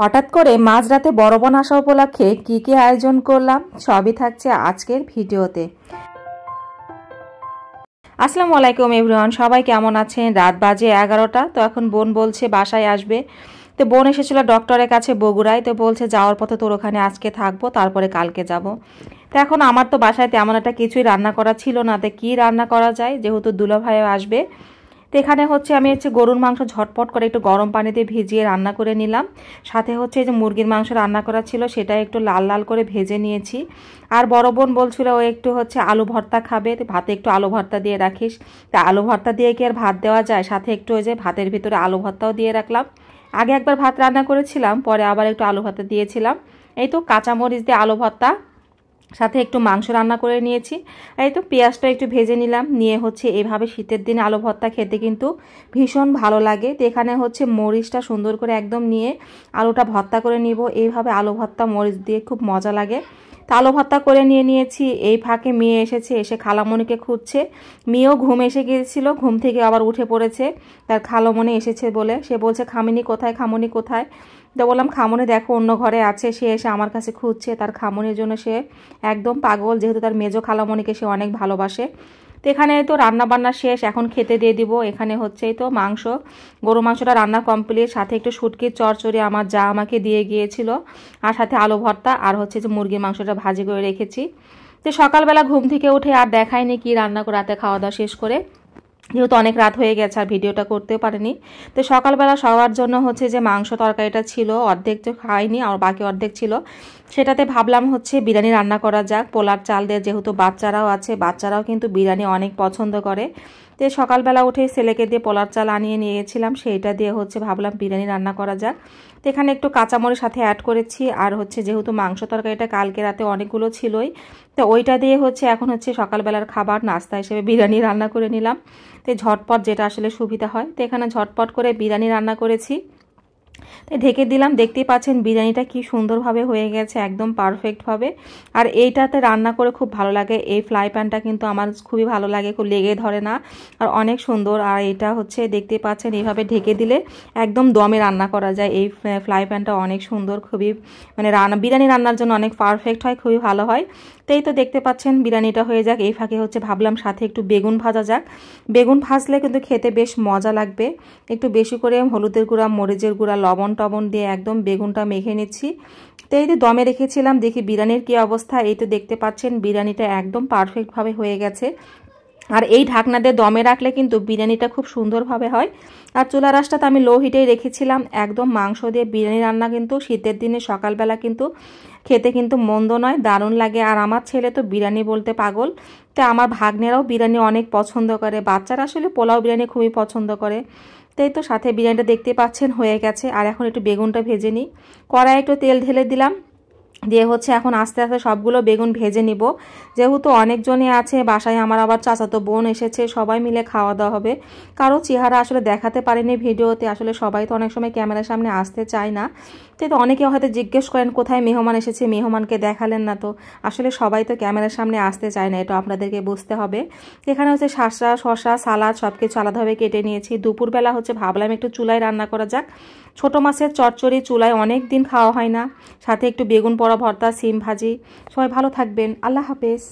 হঠাৎ করে মাঝরাতে বড় বোন আসা উপলক্ষে কি আয়োজন করলাম সবই থাকছে আজকের ভিডিওতে। আসসালামু আলাইকুম এভরিওয়ান, সবাই কেমন আছেন? রাত বাজে 11টা। তো এখন বোন বলছে বাসায় আসবে। তো বোন এসেছিল ডক্টরের কাছে বগুড়ায়। তো বলছে যাওয়ার পথে তোর ওখানে আজকে থাকবো, তারপরে কালকে যাব। তো এখন আমার তো বাসায় তেমন একটা কিছুই রান্না করা ছিল না। তো কী রান্না করা যায়, যেহেতু দুলাভাইও আসবে। তো এখানে আমি গরুর মাংস ঝটপট করে একটু গরম পানিতে ভিজিয়ে রান্না করে নিলাম। সাথে এই যে মুরগির মাংস রান্না করা ছিল, সেটা একটু লাল লাল করে ভেজে নিয়েছি। আর বড় বোন বলছিল ও একটু আলু ভর্তা খাবে, ভাতে একটু আলু ভর্তা দিয়ে রাখিস। তা আলু ভর্তা দিয়ে কি আর ভাত দেওয়া যায়? সাথে একটু ওই যে ভাতের ভিতরে আলু ভর্তাও দিয়ে রাখলাম। আগে একবার ভাত রান্না করেছিলাম, পরে আবার একটু আলু ভর্তা দিয়েছিলাম। এই তো কাঁচামরিচ দিয়ে আলু ভর্তা, সাথে একটু মাংস রান্না করে নিয়েছি। এই তো পেঁয়াজটা একটু ভেজে নিলাম। নিয়ে এভাবে শীতের দিনে আলু ভর্তা খেতে কিন্তু ভীষণ ভালো লাগে। তো এখানে মরিচটা সুন্দর করে একদম নিয়ে আলুটা ভর্তা করে নিব। এইভাবে আলু ভর্তা মরিচ দিয়ে খুব মজা লাগে। তো আলু ভর্তা করে নিয়েছি। এই ফাঁকে মেয়ে এসেছে, এসে খালামণিকে খুঁজছে। মেয়েও ঘুম এসে গিয়েছিল, ঘুম থেকে আবার উঠে পড়েছে। তার খালামণি এসেছে বলে সে বলছে খামিনি কোথায়, খামনি কোথায়? তো বললাম খামনি দেখো অন্য ঘরে আছে। সে এসে আমার কাছে খুঁজছে। তার খামনির জন্য সে একদম পাগল, যেহেতু তার মেজো খালামণিকে সে অনেক ভালোবাসে। তো এখানে তো রান্না বান্না শেষ, এখন খেতে দিয়ে দিব। এখানে তো মাংস, গরু মাংসটা রান্না কমপ্লিট। সাথে একটু শুটকির চচ্চড়ি আমার যা আমাকে দিয়ে গিয়েছিল, আর সাথে আলু ভর্তা, আর যে মুরগির মাংসটা ভাজি করে রেখেছি। তো সকালবেলা ঘুম থেকে উঠে আর দেখাইনি কি রান্না করে, রাতে খাওয়া দাওয়া শেষ করে, যেহেতু অনেক রাত হয়ে গেছে আর ভিডিওটা করতেও পারিনি। তো সকালবেলা সবার জন্য যে মাংস তরকারিটা ছিল, অর্ধেক তো খাইনি আর বাকি অর্ধেক ছিল। সেটাতে ভাবলাম বিরিয়ানি রান্না করা যাক পোলার চাল দিয়ে, যেহেতু বাচ্চারাও আছে, বাচ্চারাও কিন্তু বিরিয়ানি অনেক পছন্দ করে। তো সকালবেলা উঠে ছেলেকে দিয়ে পোলার চাল আনিয়ে নিয়েছিলাম, সেইটা দিয়ে ভাবলাম বিরিয়ানি রান্না করা যাক। তো এখানে একটু কাঁচামরিচ সাথে অ্যাড করেছি। আর যেহেতু মাংস তরকারিটা কালকে রাতে অনেকগুলো ছিলই, তো ওইটা দিয়ে এখন সকালবেলার খাবার নাস্তা হিসেবে বিরিয়ানি রান্না করে নিলাম। তো ঝটপট যেটা আসলে সুবিধা হয়। তো এখানে ঝটপট করে বিরিয়ানি রান্না করেছি। তো ঢেকে দিলাম। দেখতেই পাচ্ছেন বিরিয়ানিটা কি সুন্দরভাবে হয়ে গেছে, একদম পারফেক্টভাবে। আর এইটাতে রান্না করে খুব ভালো লাগে। এই ফ্রাই প্যানটা কিন্তু আমার খুবই ভালো লাগে, খুব লেগে ধরে না, আর অনেক সুন্দর। আর এটা দেখতেই পাচ্ছেন এইভাবে ঢেকে দিলে একদম দমে রান্না করা যায়। এই ফ্রাই প্যানটা অনেক সুন্দর, খুবই বিরিয়ানি রান্নার জন্য অনেক পারফেক্ট হয়, খুবই ভালো হয়। তো এই তো দেখতে পাচ্ছেন বিরিয়ানিটা হয়ে যাক। এই ফাঁকে ভাবলাম সাথে একটু বেগুন ভাজা যাক। বেগুন ভাজলে কিন্তু খেতে বেশ মজা লাগবে। একটু বেশি করে হলুদের গুঁড়া, মরিচের গুঁড়া, লবণ টবণ দিয়ে একদম বেগুনটা মেখে নিচ্ছি। তো এই যে দমে রেখেছিলাম, দেখি বিরিয়ানির কি অবস্থা। এই তো দেখতে পাচ্ছেন বিরিয়ানিটা একদম পারফেক্টভাবে হয়ে গেছে। আর এই ঢাকনা দিয়ে দমে রাখলে কিন্তু বিরিয়ানিটা খুব সুন্দরভাবে হয়। আর চুলা রাসটা তো আমি লো হিটেই রেখেছিলাম। একদম মাংস দিয়ে বিরিয়ানি রান্না কিন্তু শীতের দিনে সকালবেলা কিন্তু খেতে কিন্তু মন্দ নয়, দারুণ লাগে। আর আমার ছেলে তো বিরিয়ানি বলতে পাগল। তো আমার ভাগ্নেরাও বিরিয়ানি অনেক পছন্দ করে, বাচ্চারা আসলে পোলাও বিরিয়ানি খুবই পছন্দ করে। তাই তো সাথে বিরিয়ানিটা দেখতে পাচ্ছেন হয়ে গেছে। আর এখন একটু বেগুনটা ভেজে নিই। কড়াই একটু তেল ঢেলে দিলাম, দিয়ে এখন আস্তে আস্তে সবগুলো বেগুন ভেজে নিব। যেহেতু অনেকজনই আছে বাসায়, আমার আবার চাচাতো বোন এসেছে, সবাই মিলে খাওয়া দাওয়া হবে। কারো চেহারা আসলে দেখাতে পারিনি ভিডিওতে, আসলে সবাই তো অনেক সময় ক্যামেরার সামনে আসতে চায় না। তো অনেকে হয়তো জিজ্ঞেস করেন কোথায় মেহমান এসেছে, মেহমানকে দেখালেন না। তো আসলে সবাই তো ক্যামেরার সামনে আসতে চায় না, এটা আপনাদেরকে বুঝতে হবে। এখানে শাঁসা, শসা, সালাদ সব কিছু আলাদাভাবে কেটে নিয়েছি। দুপুরবেলা ভাবলাম একটু চুলায় রান্না করা যাক। ছোট মাছের চচ্চড়ি চুলায় অনেক দিন খাওয়া হয় না, সাথে একটু বেগুন পোড়া ভর্তা, সিম ভাজি। সবাই ভালো থাকবেন, আল্লাহ হাফেজ।